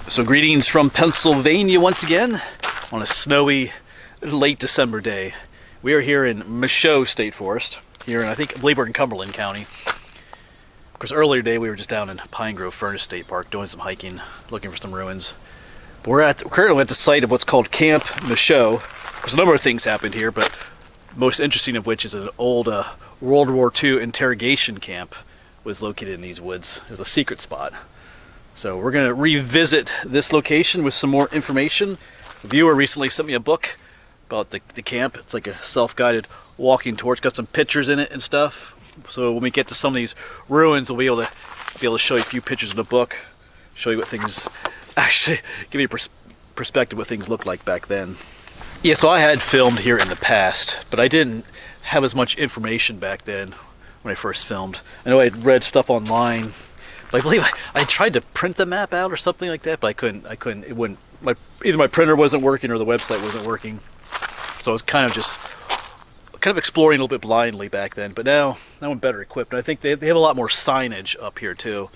So greetings from Pennsylvania once again on a snowy late December day. We are here in Michaux State Forest, here in, I believe we're in Cumberland County. Of course, earlier today we were just down in Pine Grove Furnace State Park doing some hiking, looking for some ruins. But we're currently at the site of what's called Camp Michaux. There's a number of things happened here, but most interesting of which is an old World War II interrogation camp was located in these woods. It was a secret spot. So we're going to revisit this location with some more information. A viewer recently sent me a book about the camp. It's like a self-guided walking tour. It's got some pictures in it and stuff. So when we get to some of these ruins, we'll be able to show you a few pictures in the book, show you what things, actually give you a perspective what things looked like back then. Yeah, so I had filmed here in the past, but I didn't have as much information back then when I first filmed. I know I had read stuff online. I believe I tried to print the map out or something like that, but I couldn't. It wouldn't. Either my printer wasn't working or the website wasn't working. So I was kind of exploring a little bit blindly back then. But now I'm better equipped. And I think they have a lot more signage up here too.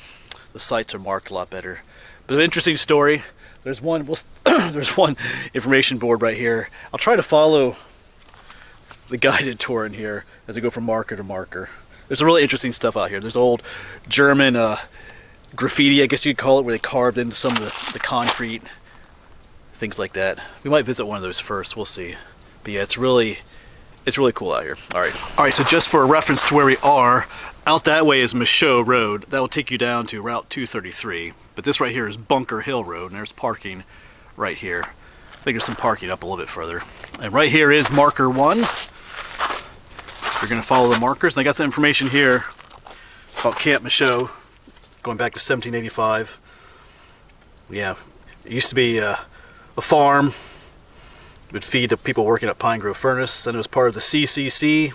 The sites are marked a lot better. But it's an interesting story. There's one. There's one information board right here. I'll try to follow the guided tour in here as I go from marker to marker. There's some really interesting stuff out here. There's old German graffiti, I guess you'd call it, where they carved into some of the concrete, things like that. We might visit one of those first. We'll see. But yeah, it's really cool out here. All right. So just for a reference to where we are, out that way is Michaux Road. That will take you down to Route 233. But this right here is Bunker Hill Road, and there's parking right here. I think there's some parking up a little bit further. And right here is Marker 1. You're going to follow the markers. And I got some information here about Camp Michaux, going back to 1785. Yeah, it used to be a farm. It would feed the people working at Pine Grove Furnace. Then it was part of the CCC,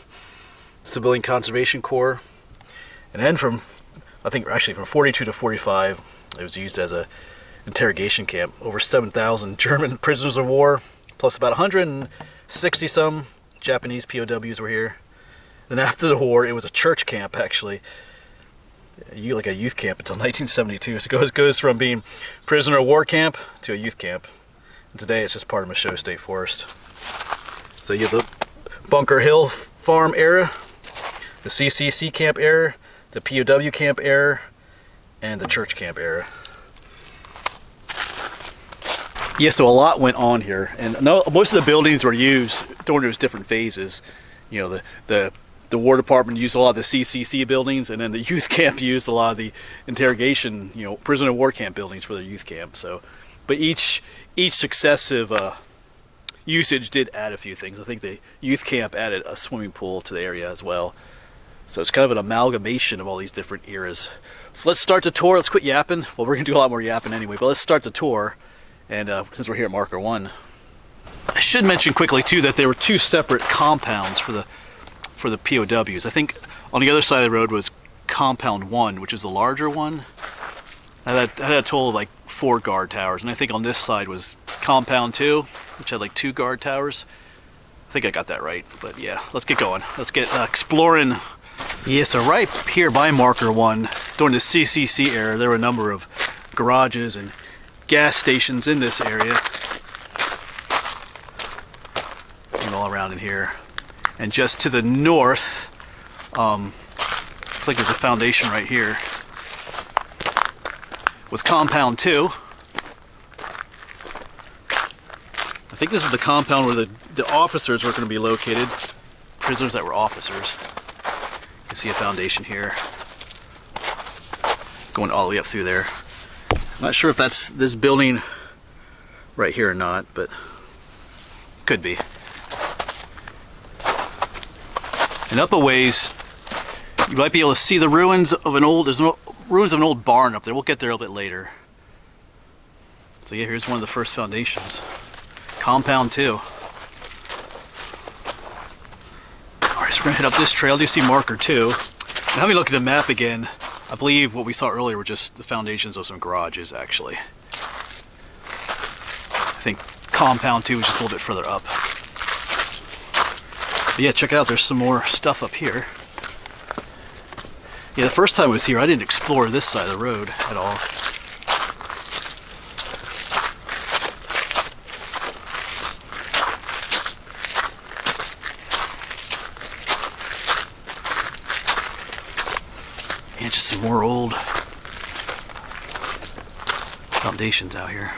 Civilian Conservation Corps. And then from 42 to 45, it was used as a interrogation camp. Over 7,000 German prisoners of war, plus about 160 some Japanese POWs were here. Then after the war, it was a church camp, actually. Like a youth camp until 1972. So it goes from being prisoner of war camp to a youth camp. And today it's just part of Michaux State Forest. So you have the Bunker Hill Farm era, the CCC camp era, the POW camp era, and the church camp era. Yeah, so a lot went on here. And most of the buildings were used during those different phases. You know, the War Department used a lot of the CCC buildings, and then the youth camp used a lot of the interrogation, prisoner of war camp buildings for their youth camp. So, but each successive usage did add a few things. I think the youth camp added a swimming pool to the area as well. So it's kind of an amalgamation of all these different eras. So let's start the tour. Let's quit yapping. Well, we're gonna do a lot more yapping anyway, but let's start the tour. And since we're here at Marker 1, I should mention quickly too that there were two separate compounds for the POWs. I think on the other side of the road was Compound 1, which is the larger one. I had a total of like 4 guard towers, and I think on this side was Compound 2, which had like 2 guard towers. I think I got that right, but yeah, let's get going. Let's get exploring. Yeah, so right here by Marker 1, during the CCC era, there were a number of garages and gas stations in this area, and all around in here. And just to the north, looks like there's a foundation right here, was Compound 2. I think this is the compound where the officers were going to be located, prisoners that were officers. You can see a foundation here, going all the way up through there. I'm not sure if that's this building right here or not, but could be. And up a ways, you might be able to see the ruins of ruins of an old barn up there. We'll get there a little bit later. So yeah, here's one of the first foundations. Compound 2. Alright, so we're gonna head up this trail. You see Marker 2. And having a look at the map again, I believe what we saw earlier were just the foundations of some garages, actually. I think Compound 2 is just a little bit further up. But yeah, check it out, there's some more stuff up here. Yeah, the first time I was here, I didn't explore this side of the road at all. just some more old foundations out here.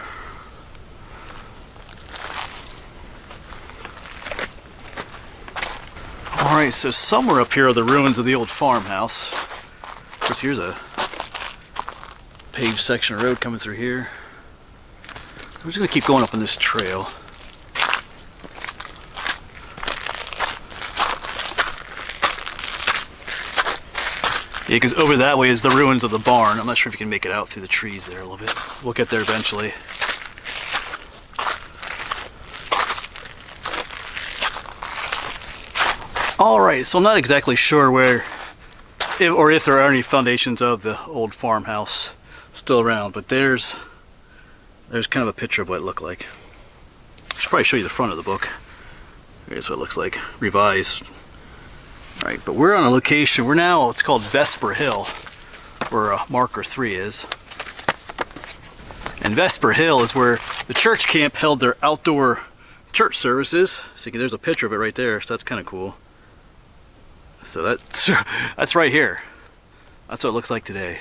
Alright, so somewhere up here are the ruins of the old farmhouse. Of course, here's a paved section of road coming through here. I'm just going to keep going up on this trail. Yeah, because over that way is the ruins of the barn. I'm not sure if you can make it out through the trees there a little bit. We'll get there eventually. Alright, so I'm not exactly sure where, if there are any foundations of the old farmhouse still around, but there's kind of a picture of what it looked like. I should probably show you the front of the book. Here's what it looks like, revised. Alright, but we're on a location, we're now, it's called Vesper Hill, where marker 3 is. And Vesper Hill is where the church camp held their outdoor church services. So there's a picture of it right there, so that's kind of cool. So that's right here. That's what it looks like today.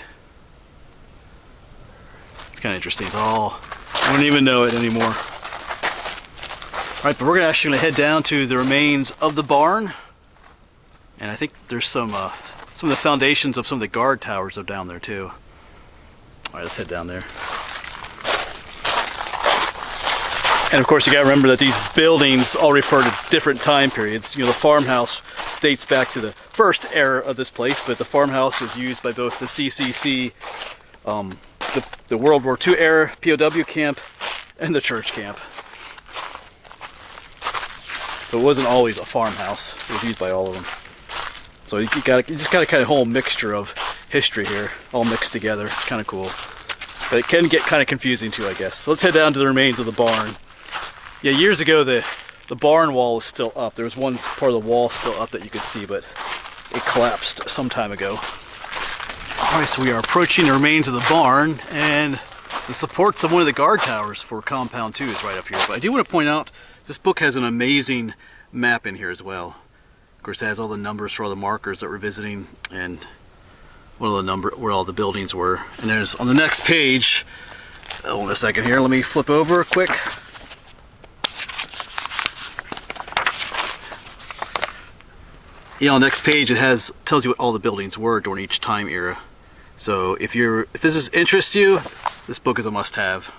It's kind of interesting. It's all, I don't even know it anymore. Alright, but we're actually going to head down to the remains of the barn. And I think there's some of the foundations of some of the guard towers are down there too. Alright, let's head down there. And of course you gotta remember that these buildings all refer to different time periods. You know, the farmhouse dates back to the first era of this place, but the farmhouse was used by both the CCC, the World War II era POW camp, and the church camp. So it wasn't always a farmhouse. It was used by all of them. So you just got a kind of whole mixture of history here, all mixed together. It's kind of cool. But it can get kind of confusing too, I guess. So let's head down to the remains of the barn. Yeah, years ago the barn wall is still up. There was one part of the wall still up that you could see, but it collapsed some time ago. Alright, so we are approaching the remains of the barn, and the supports of one of the guard towers for Compound 2 is right up here. But I do want to point out, this book has an amazing map in here as well. Of course, it has all the numbers for all the markers that we're visiting, and where all the buildings were. And there's, on the next page, hold on a second here, let me flip over quick. Yeah, on the next page it tells you what all the buildings were during each time era. So if this interests you, this book is a must-have.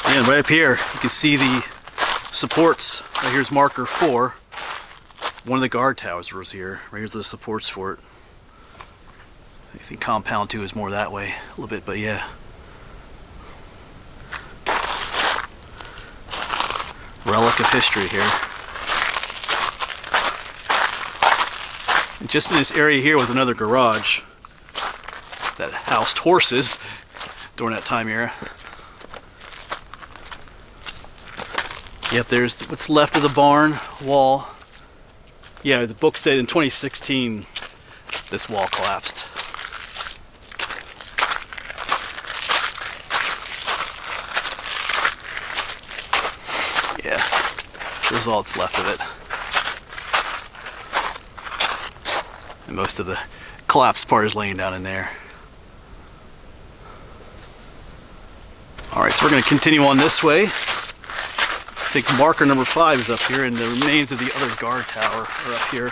And right up here you can see the supports. Right here's marker 4. One of the guard towers was here. Right here's the supports for it. I think Compound 2 is more that way a little bit, but yeah. Relic of history here. And just in this area here was another garage that housed horses during that time era. Yep, there's what's left of the barn wall. Yeah, the book said in 2016 this wall collapsed. Yeah, this is all that's left of it. And most of the collapsed part is laying down in there. Alright, so we're going to continue on this way. I think marker number 5 is up here, and the remains of the other guard tower are up here.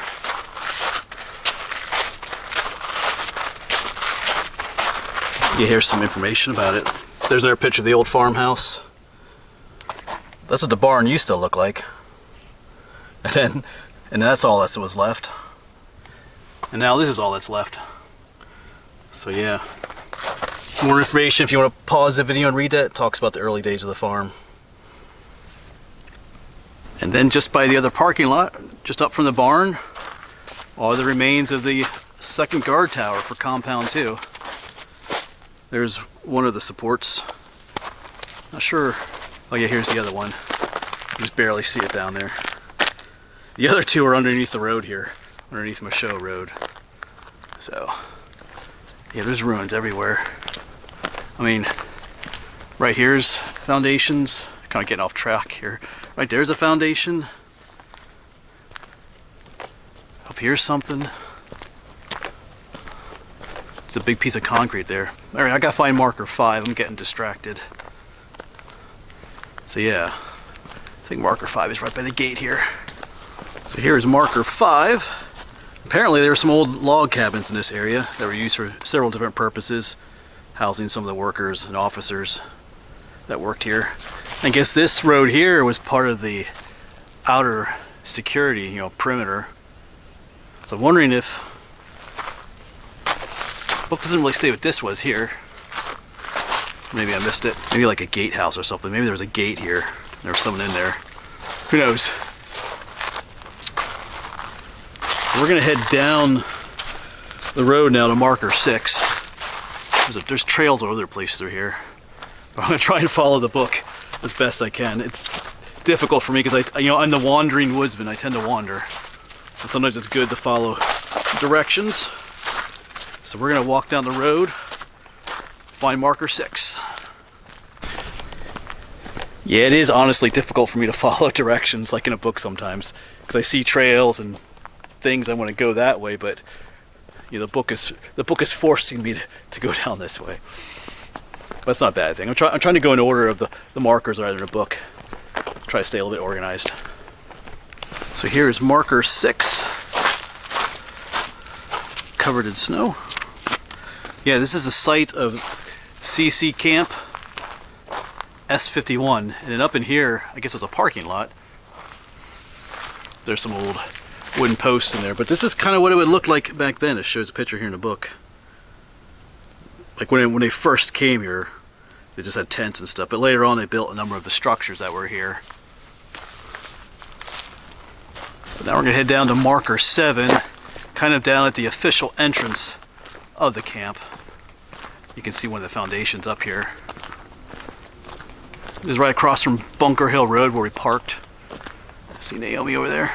Yeah, here's some information about it. There's another picture of the old farmhouse. That's what the barn used to look like. And that's all that was left. And now this is all that's left. So yeah. Some more information if you want to pause the video and read that. It talks about the early days of the farm. And then just by the other parking lot, just up from the barn, are the remains of the second guard tower for Compound 2. There's one of the supports. Not sure. Oh yeah, here's the other one. You just barely see it down there. The other two are underneath the road here, underneath Michaux Road. So, yeah, there's ruins everywhere. I mean, right here's foundations. Kind of getting off track here. Right there's a foundation. Up here's something. It's a big piece of concrete there. All right, I gotta find marker 5. I'm getting distracted. So yeah, I think marker 5 is right by the gate here. So here's marker 5. Apparently there were some old log cabins in this area that were used for several different purposes, housing some of the workers and officers that worked here. I guess this road here was part of the outer security, you know, perimeter. So I'm wondering if, the book doesn't really say what this was here. Maybe I missed it. Maybe like a gatehouse or something. Maybe there was a gate here. There was someone in there. Who knows? We're gonna head down the road now to marker 6. There's trails all over the place through here. But I'm gonna try and follow the book as best I can. It's difficult for me because I'm the wandering woodsman. I tend to wander. And sometimes it's good to follow directions. So we're gonna walk down the road, find marker 6. Yeah, it is honestly difficult for me to follow directions like in a book sometimes, because I see trails and things I want to go that way, but you know, the book is forcing me to go down this way. But that's not a bad thing. I'm trying to go in order of the markers rather than a book. Try to stay a little bit organized. So here's marker 6, covered in snow. Yeah, this is the site of CC Camp S51, and then up in here, I guess it was a parking lot. There's some old wooden posts in there, but this is kind of what it would look like back then. It shows a picture here in the book. Like when they first came here, they just had tents and stuff, but later on they built a number of the structures that were here. But now we're gonna head down to marker 7, kind of down at the official entrance of the camp. You can see one of the foundations up here. It is right across from Bunker Hill Road where we parked. See Naomi over there?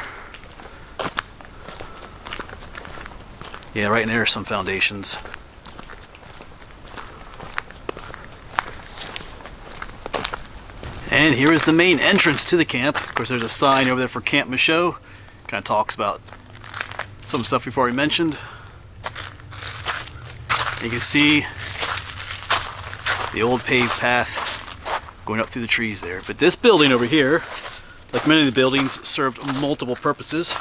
Yeah, right in there are some foundations. And here is the main entrance to the camp. Of course, there's a sign over there for Camp Michaux. Kind of talks about some stuff we've already mentioned. You can see the old paved path going up through the trees there. But this building over here, like many of the buildings, served multiple purposes.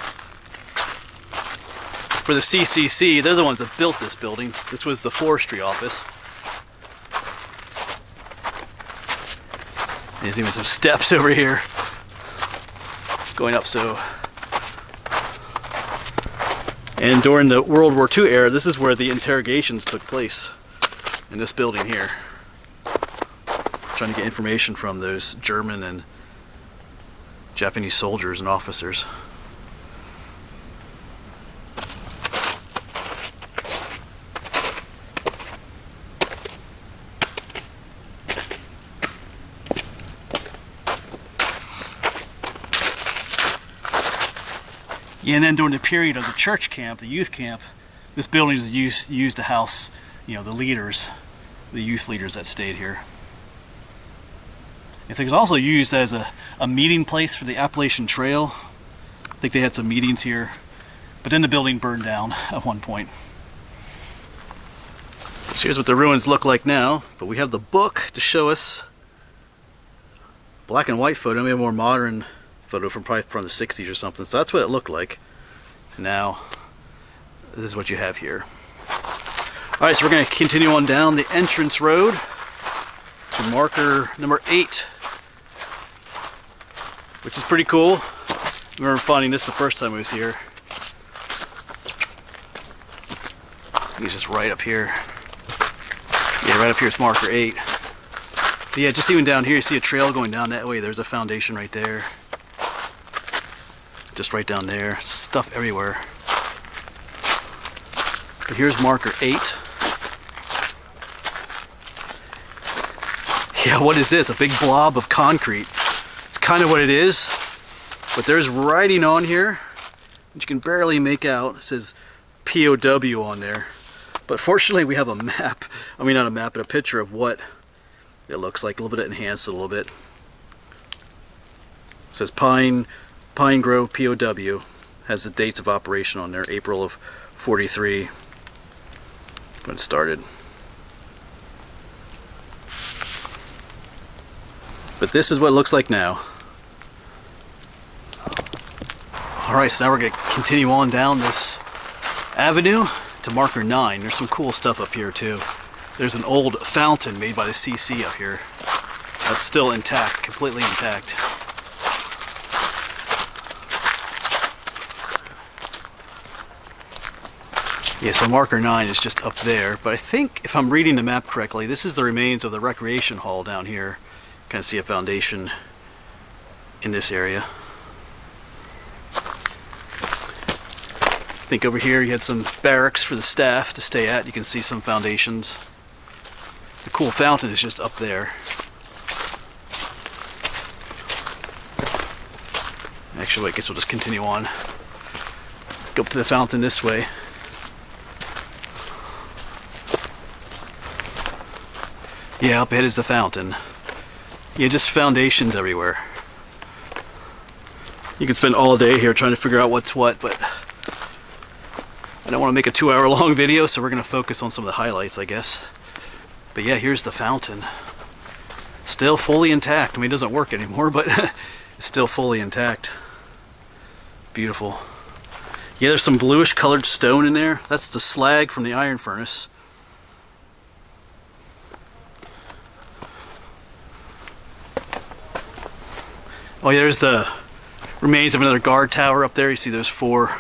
For the CCC, they're the ones that built this building. This was the forestry office. There's even some steps over here going up so. And during the World War II era, this is where the interrogations took place, in this building here. Trying to get information from those German and Japanese soldiers and officers. Yeah, and then during the period of the church camp, the youth camp, this building is used to house, you know, the leaders, the youth leaders that stayed here. I think it was also used as a meeting place for the Appalachian Trail. I think they had some meetings here, but then the building burned down at one point. So here's what the ruins look like now, but we have the book to show us. Black and white photo, maybe a more modern photo from probably from the 60s or something. So that's what it looked like. Now, this is what you have here. All right, so we're going to continue on down the entrance road to marker number 8, which is pretty cool. I remember finding this the first time I was here. It's just right up here. Yeah, right up here is marker 8. But yeah, just even down here, you see a trail going down that way. There's a foundation right there. Just right down there. Stuff everywhere. But here's marker 8. Yeah, what is this? A big blob of concrete. It's kind of what it is. But there's writing on here, which you can barely make out. It says POW on there. But fortunately we have a map. I mean, not a map, but a picture of what it looks like. A little bit enhanced a little bit. It says Pine Grove POW. Has the dates of operation on there, April of 43 when it started. But this is what it looks like now. Alright, so now we're going to continue on down this avenue to marker 9. There's some cool stuff up here too. There's an old fountain made by the CC up here. That's still intact, completely intact. Yeah, so marker 9 is just up there, but I think if I'm reading the map correctly, this is the remains of the recreation hall down here. Kind of see a foundation in this area. I think over here you had some barracks for the staff to stay at. You can see some foundations. The cool fountain is just up there. Actually, I guess we'll just continue on. Go up to the fountain this way. Yeah, up ahead is the fountain. Yeah, just foundations everywhere. You can spend all day here trying to figure out what's what, but I don't want to make a 2-hour-long video, so we're going to focus on some of the highlights, I guess. But yeah, here's the fountain. Still fully intact. I mean, it doesn't work anymore, but it's still fully intact. Beautiful. Yeah, there's some bluish colored stone in there. That's the slag from the iron furnace. Oh yeah, there's the remains of another guard tower up there. You see those 4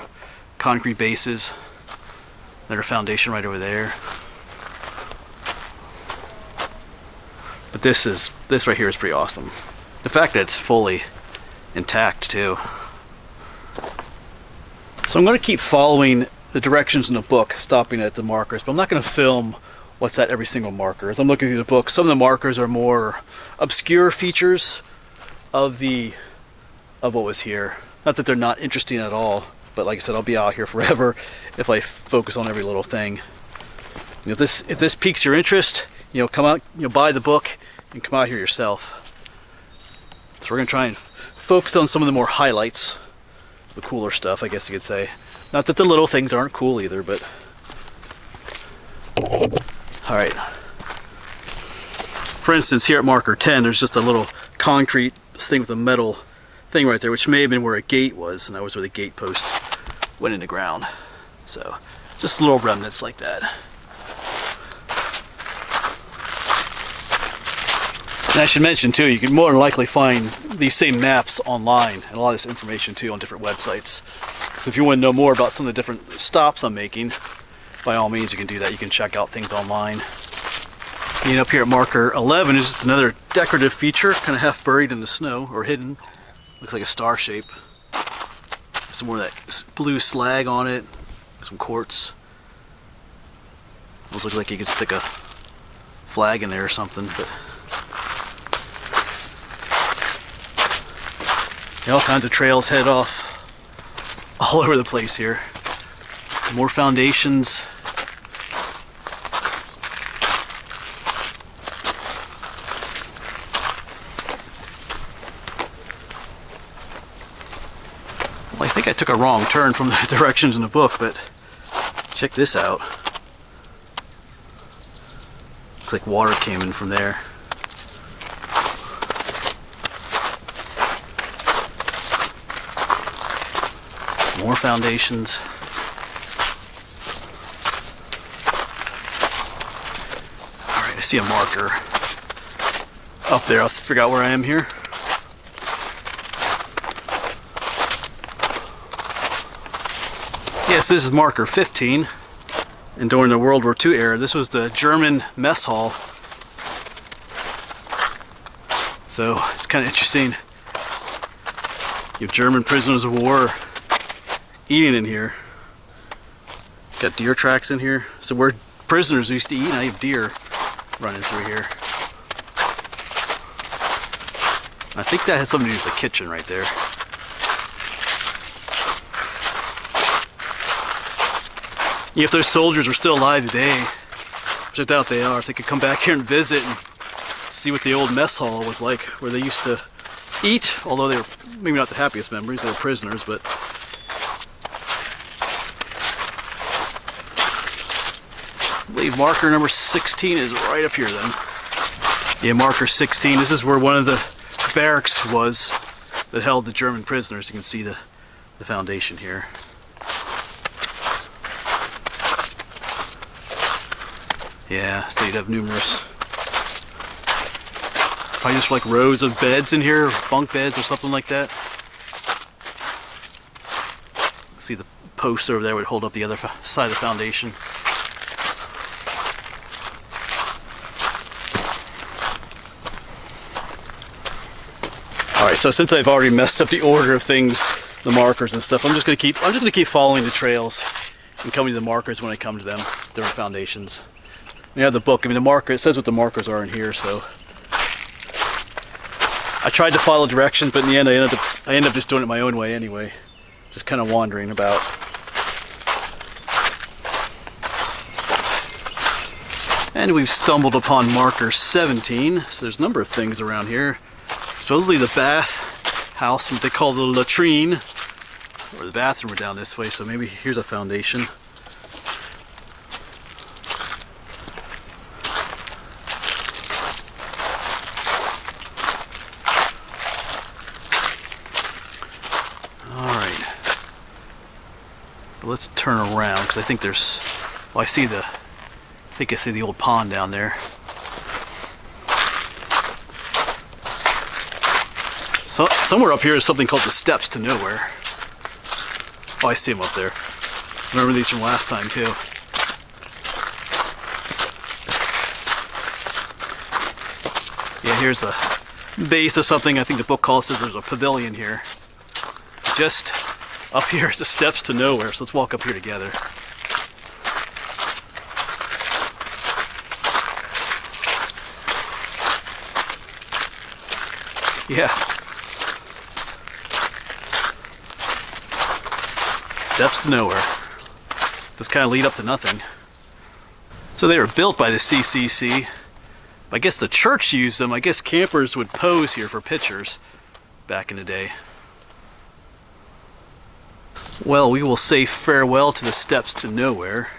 concrete bases. Another foundation right over there. But this right here is pretty awesome. The fact that it's fully intact too. So I'm going to keep following the directions in the book, stopping at the markers, but I'm not going to film what's at every single marker. As I'm looking through the book, some of the markers are more obscure features of what was here. Not that they're not interesting at all, but like I said, I'll be out here forever if I focus on every little thing. If this piques your interest, come out, buy the book and come out here yourself. So we're gonna try and focus on some of the more highlights, the cooler stuff, I guess you could say. Not that the little things aren't cool either, but all right. For instance, here at marker 10, there's just a little concrete thing with a metal thing right there, which may have been where a gate was, and that was where the gate post went in the ground. So just little remnants like that. And I should mention too, you can more than likely find these same maps online and a lot of this information too on different websites. So if you want to know more about some of the different stops I'm making, by all means you can do that. You can check out things online. And up here at marker 11 is just another decorative feature, kind of half buried in the snow, or hidden. Looks like a star shape. Some more of that blue slag on it, some quartz. Almost looks like you could stick a flag in there or something. But all kinds of trails head off all over the place here. More foundations. Well, I think I took a wrong turn from the directions in the book, but check this out. Looks like water came in from there. More foundations. Alright, I see a marker up there. I'll figure out where I am here. Yes, this is marker 15. And during the World War II era, this was the German mess hall. So it's kind of interesting. You have German prisoners of war eating in here. Got deer tracks in here. So where prisoners used to eat, now you have deer running through here. I think that has something to do with the kitchen right there. If those soldiers are still alive today, which I doubt they are, if they could come back here and visit and see what the old mess hall was like, where they used to eat, although they were maybe not the happiest memories, they were prisoners, but believe marker number 16 is right up here then. Yeah, marker 16. This is where one of the barracks was that held the German prisoners. You can see the foundation here. Yeah, so you'd have numerous, probably just like rows of beds in here, bunk beds or something like that. See the posts over there would hold up the other side of the foundation. All right, so since I've already messed up the order of things, the markers and stuff, I'm just gonna keep following the trails and coming to the markers when I come to them, different foundations. You have the book. I mean, the marker, it says what the markers are in here, so I tried to follow directions, but in the end, I ended up just doing it my own way anyway, just kind of wandering about. And we've stumbled upon marker 17. So there's a number of things around here. Supposedly the bath house, what they call the latrine, or the bathroom, are down this way. So maybe here's a foundation. Let's turn around because I think there's, well, I see the old pond down there. So somewhere up here is something called the Steps to Nowhere. Oh, I see them up there. Remember these from last time too. Yeah, here's a base of something. I think the book calls it, there's a pavilion here. Just up here is the Steps to Nowhere, so let's walk up here together. Yeah. Steps to Nowhere. This kind of lead up to nothing. So they were built by the CCC. I guess the church used them. I guess campers would pose here for pictures back in the day. Well, we will say farewell to the Steps to Nowhere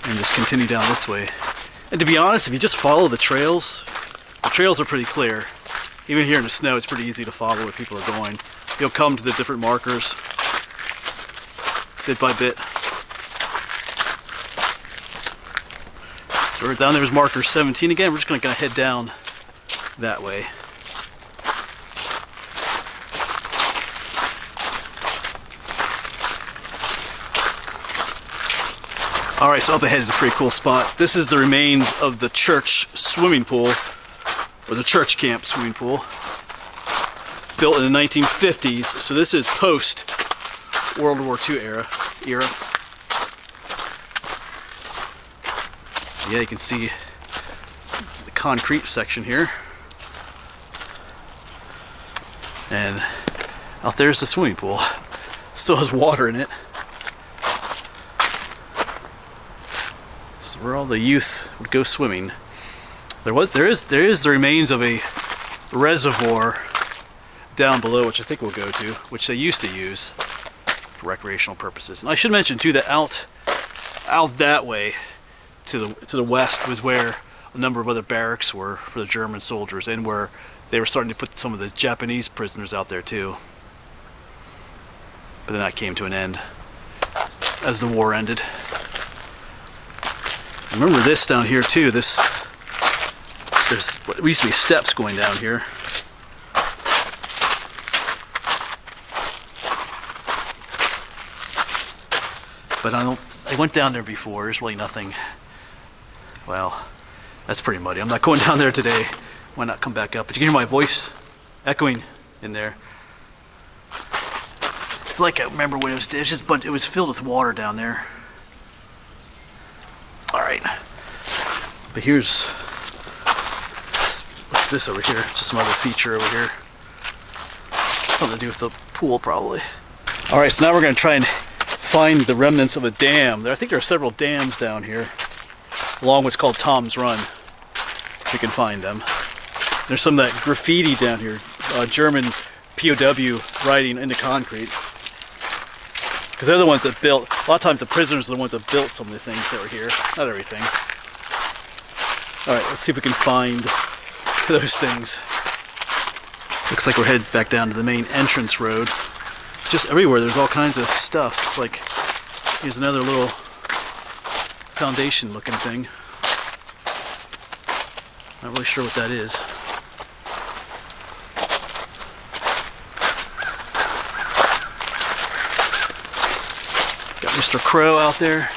and just continue down this way. And to be honest, if you just follow the trails are pretty clear. Even here in the snow, it's pretty easy to follow where people are going. You'll come to the different markers bit by bit. So right down there is marker 17 again. We're just going to kind of head down that way. Alright, so up ahead is a pretty cool spot. This is the remains of the church swimming pool, or the church camp swimming pool, built in the 1950s. So this is post World War II era. Yeah, you can see the concrete section here. And out there's the swimming pool. Still has water in it. Where all the youth would go swimming. There is the remains of a reservoir down below, which I think we'll go to, which they used to use for recreational purposes. And I should mention too that out that way to the west was where a number of other barracks were for the German soldiers, and where they were starting to put some of the Japanese prisoners out there too. But then that came to an end as the war ended. Remember this down here too. There's what used to be steps going down here. But I went down there before. There's really nothing. Well, that's pretty muddy. I'm not going down there today. Why not come back up? But you can hear my voice echoing in there. I feel like I remember when it was filled with water down there. Alright, but here's, what's this over here? Just some other feature over here. Something to do with the pool, probably. Alright, so now we're going to try and find the remnants of a dam. I think there are several dams down here, along what's called Tom's Run, if we can find them. There's some of that graffiti down here, German POW writing into concrete. because they're the ones that built. A lot of times the prisoners are the ones that built some of the things that were here. Not everything. All right, let's see if we can find those things. Looks like we're headed back down to the main entrance road. Just everywhere there's all kinds of stuff. Like, here's another little foundation looking thing. Not really sure what that is. Got Mr. Crow out there.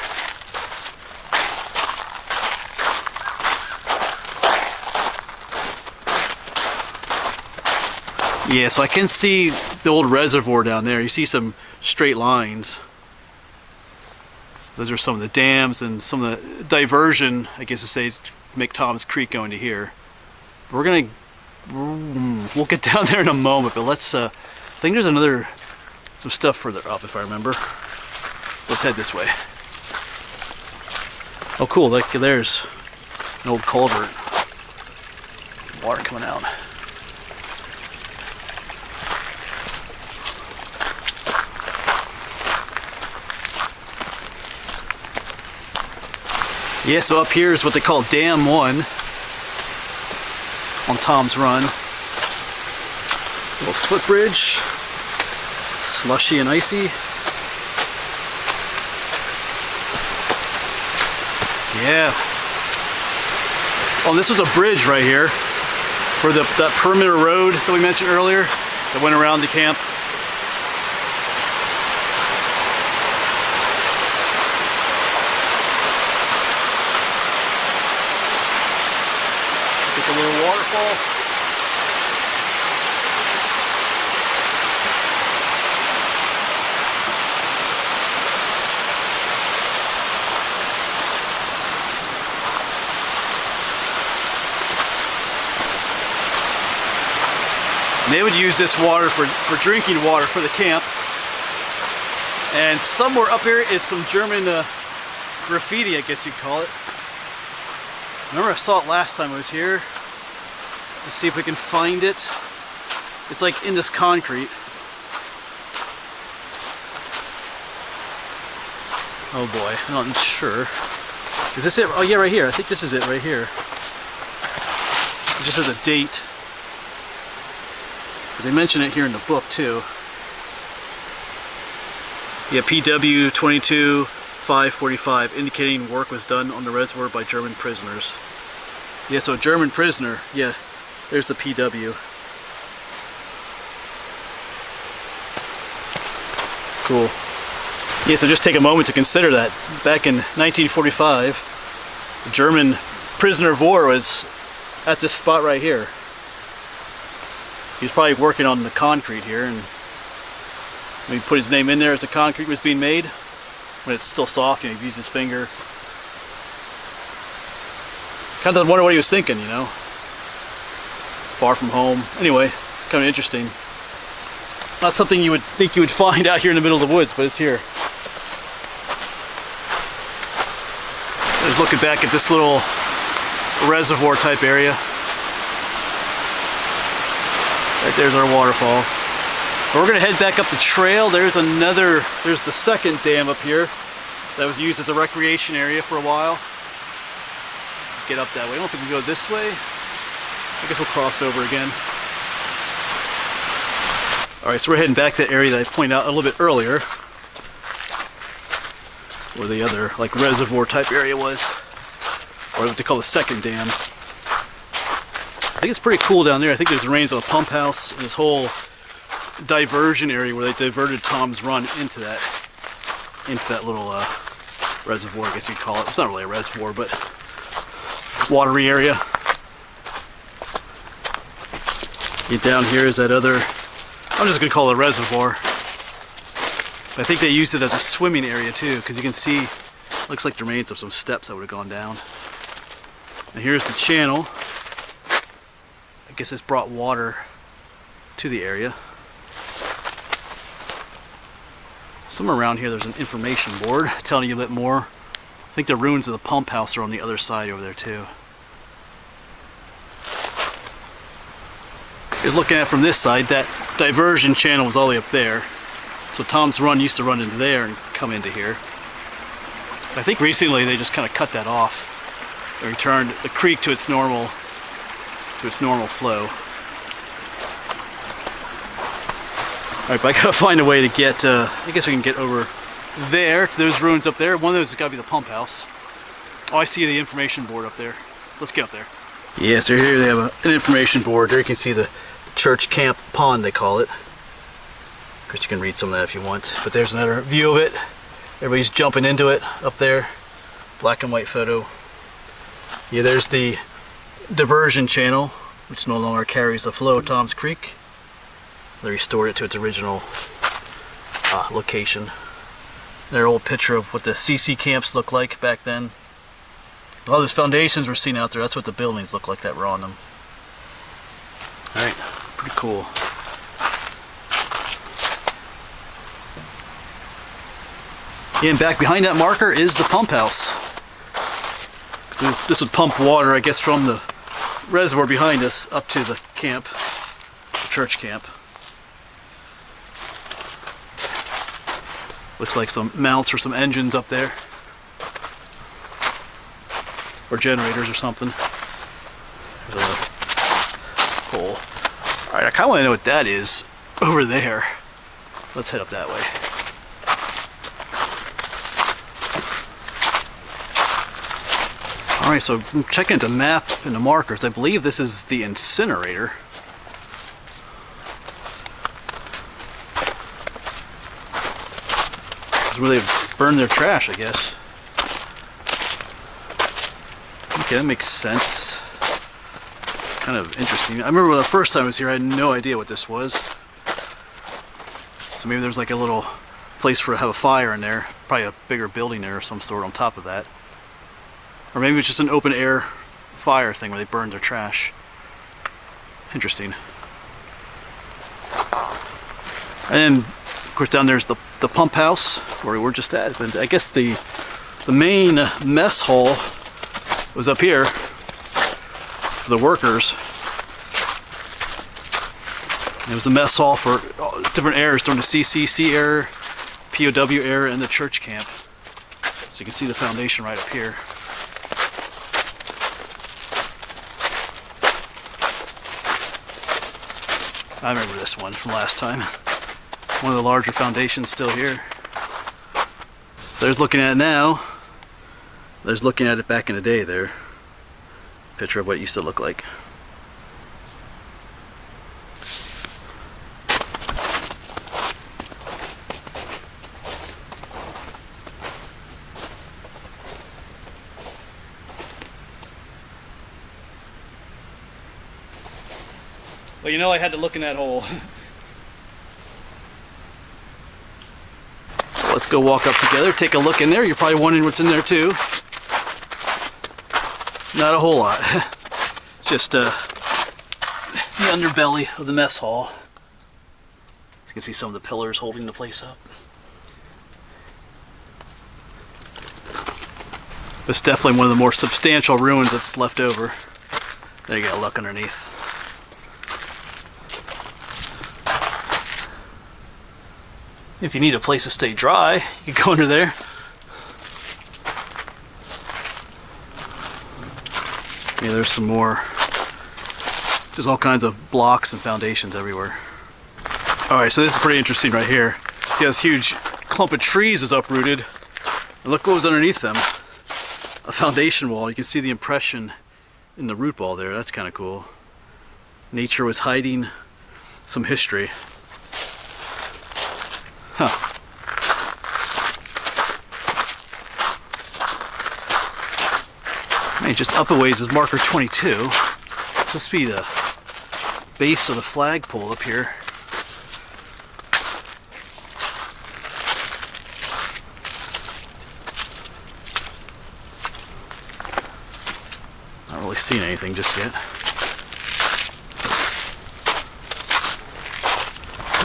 Yeah, so I can see the old reservoir down there. You see some straight lines. Those are some of the dams and some of the diversion, I guess to say, to make Tom's Creek go into here. We'll get down there in a moment, but let's, I think there's some stuff further up if I remember. Let's head this way. Oh cool, like there's an old culvert. Water coming out. Yeah, so up here is what they call Dam 1 on Tom's Run. Little footbridge, slushy and icy. Yeah. Oh, and this was a bridge right here for that perimeter road that we mentioned earlier that went around the camp. A little waterfall. And they would use this water for drinking water for the camp. And somewhere up here is some German graffiti, I guess you'd call it. Remember I saw it last time I was here. Let's see if we can find it. It's like in this concrete. Oh boy, I'm not sure. Is this it? Oh yeah, right here. I think this is it right here. It just has a date. But they mention it here in the book too. Yeah, PW 22/545, indicating work was done on the reservoir by German prisoners. Yeah, so a German prisoner. Yeah, there's the PW. Cool. Yeah, so just take a moment to consider that. Back in 1945, a German prisoner of war was at this spot right here. He was probably working on the concrete here, and he put his name in there as the concrete was being made. When it's still soft, you know, he used his finger. Kind of wonder what he was thinking, you know. Far from home. Anyway, kind of interesting. Not something you would think you would find out here in the middle of the woods, but it's here. Just looking back at this little reservoir type area. Right there's our waterfall. But we're gonna head back up the trail. There's the second dam up here that was used as a recreation area for a while. Let's get up that way. I don't know if we can go this way. I guess we'll cross over again. Alright, so we're heading back to that area that I pointed out a little bit earlier, where the other like reservoir type area was, or what they call the second dam. I think it's pretty cool down there. I think there's remains of a pump house and this whole diversion area where they diverted Tom's Run into that little reservoir, I guess you'd call it. It's not really a reservoir, but watery area. Get down here is that other, I'm just gonna call it a reservoir. But I think they used it as a swimming area too, because you can see, looks like the remains of some steps that would have gone down. And here's the channel. I guess it's brought water to the area. Somewhere around here there's an information board telling you a bit more. I think the ruins of the pump house are on the other side over there too. Just looking at it from this side, that diversion channel was all the way up there. So Tom's Run used to run into there and come into here. I think recently they just kind of cut that off. They returned the creek to its normal flow. All right, but I gotta find a way to get. I guess we can get over there to those ruins up there. One of those has got to be the pump house. Oh, I see the information board up there. Let's get up there. Yeah, so here they have an information board. There you can see the church camp pond, they call it. Of course, you can read some of that if you want. But there's another view of it. Everybody's jumping into it up there. Black and white photo. Yeah, there's the diversion channel, which no longer carries the flow of Tom's Creek. They restored it to its original location. Their old picture of what the CC camps looked like back then. All those foundations we're seeing out there, that's what the buildings look like that were on them. Alright, pretty cool. And back behind that marker is the pump house. This would pump water, I guess, from the reservoir behind us up to the camp, the church camp. Looks like some mounts for some engines up there. Or generators or something. There's a hole. Alright, I kind of want to know what that is over there. Let's head up that way. Alright, so I'm checking the map and the markers. I believe this is the incinerator. This is where they burn their trash, I guess. Okay, that makes sense. Kind of interesting. I remember the first time I was here, I had no idea what this was. So maybe there's like a little place for to have a fire in there. Probably a bigger building there of some sort on top of that. Or maybe it's just an open air fire thing where they burn their trash. Interesting. And of course down there's the pump house where we were just at. But I guess the main mess hall was up here for the workers. It was a mess hall for different eras during the CCC era, POW era, and the church camp. So you can see the foundation right up here. I remember this one from last time. One of the larger foundations still here. So there's looking at it now. There's looking at it back in the day there. Picture of what it used to look like. Well, you know I had to look in that hole. Let's go walk up together, take a look in there. You're probably wondering what's in there too. Not a whole lot. Just the underbelly of the mess hall. You can see some of the pillars holding the place up. It's definitely one of the more substantial ruins that's left over. There you go, look underneath. If you need a place to stay dry, you can go under there. Yeah, there's some more. Just all kinds of blocks and foundations everywhere. Alright, so this is pretty interesting right here. See how this huge clump of trees is uprooted. And look what was underneath them. A foundation wall. You can see the impression in the root ball there. That's kind of cool. Nature was hiding some history. Huh. Man, just up a ways is marker 22. This must be the base of the flagpole up here. Not really seeing anything just yet.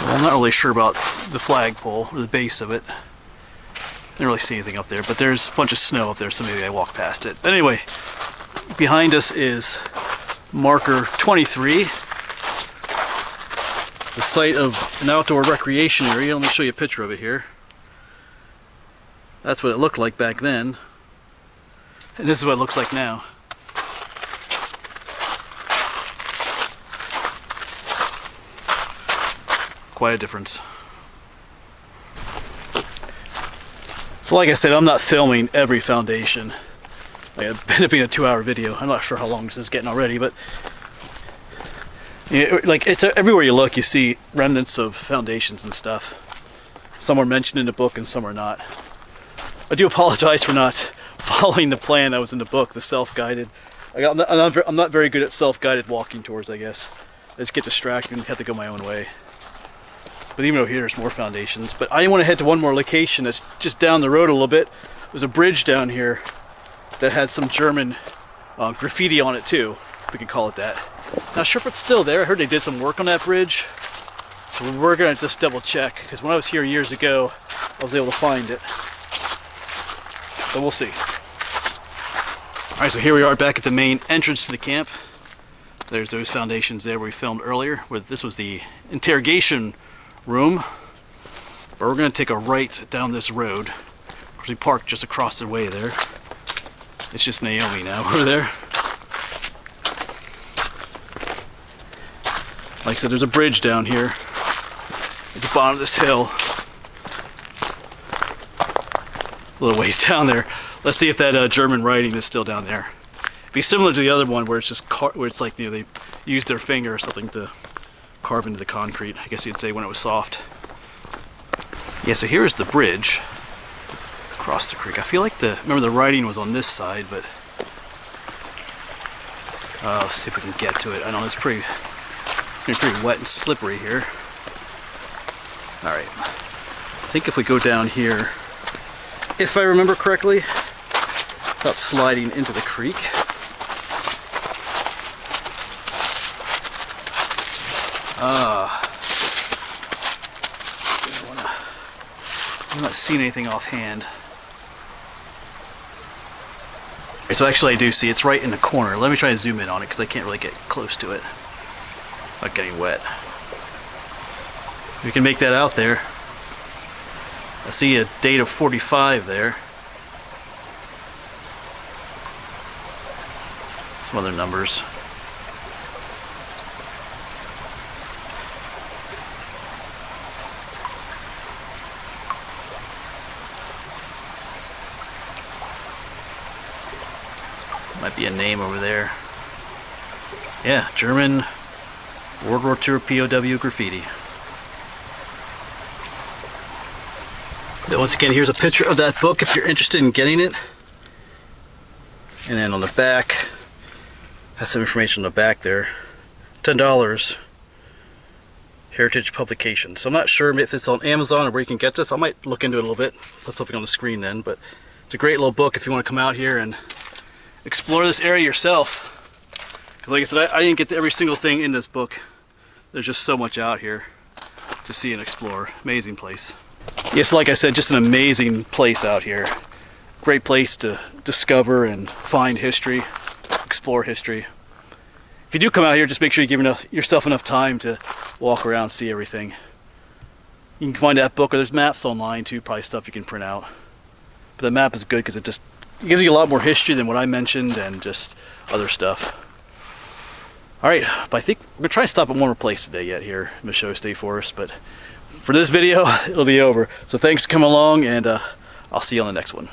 Well, I'm not really sure about the flagpole or the base of it. Didn't really see anything up there, but there's a bunch of snow up there, so maybe I walked past it. But anyway, behind us is marker 23. the site of an outdoor recreation area. Let me show you a picture of it here. That's what it looked like back then. And this is what it looks like now. Quite a difference. So like I said, I'm not filming every foundation. Like, it ended up being a 2-hour video. I'm not sure how long this is getting already, but you know, like it's everywhere you look, you see remnants of foundations and stuff. Some are mentioned in the book and some are not. I do apologize for not following the plan that was in the book, the self-guided. I'm not very good at self-guided walking tours, I guess. I just get distracted and have to go my own way. But even over here, there's more foundations. But I want to head to one more location that's just down the road a little bit. There's a bridge down here that had some German graffiti on it too, if we can call it that. Not sure if it's still there. I heard they did some work on that bridge. So we're going to just double check, because when I was here years ago, I was able to find it. But we'll see. Alright, so here we are back at the main entrance to the camp. There's those foundations there we filmed earlier, where this was the interrogation room. But we're going to take a right down this road. Of course, we parked just across the way there. It's just Naomi now over there. Like I said, there's a bridge down here at the bottom of this hill. A little ways down there. Let's see if that German writing is still down there. It'd be similar to the other one where it's just where it's like, you know, they used their finger or something to carve into the concrete. I guess you'd say when it was soft. Yeah, so here's the bridge across the creek. I feel like remember the writing was on this side, but let's see if we can get to it. I know it's pretty wet and slippery here. All right, I think if we go down here, if I remember correctly, without sliding into the creek. I'm not seeing anything offhand. Okay, so actually I do see it's right in the corner. Let me try to zoom in on it because I can't really get close to it without getting wet. We can make that out there. I see a date of 45 there. Some other numbers. Might be a name over there. Yeah, German World War II POW graffiti. But once again, here's a picture of that book if you're interested in getting it. And then on the back, has some information on the back there. $10. Heritage Publication. So I'm not sure if it's on Amazon or where you can get this. I might look into it a little bit. Put something on the screen then. But it's a great little book if you want to come out here and explore this area yourself. Because like I said, I didn't get to every single thing in this book. There's just so much out here to see and explore. Amazing place. Yes, like I said, just an amazing place out here. Great place to discover and find history, explore history. If you do come out here, just make sure you give yourself enough time to walk around and see everything. You can find that book, or there's maps online too, probably stuff you can print out. But the map is good because it gives you a lot more history than what I mentioned and just other stuff. Alright, but I think we're going to try to stop at one more place today yet here in Michaux State Forest, but for this video, it'll be over. So thanks for coming along, and I'll see you on the next one.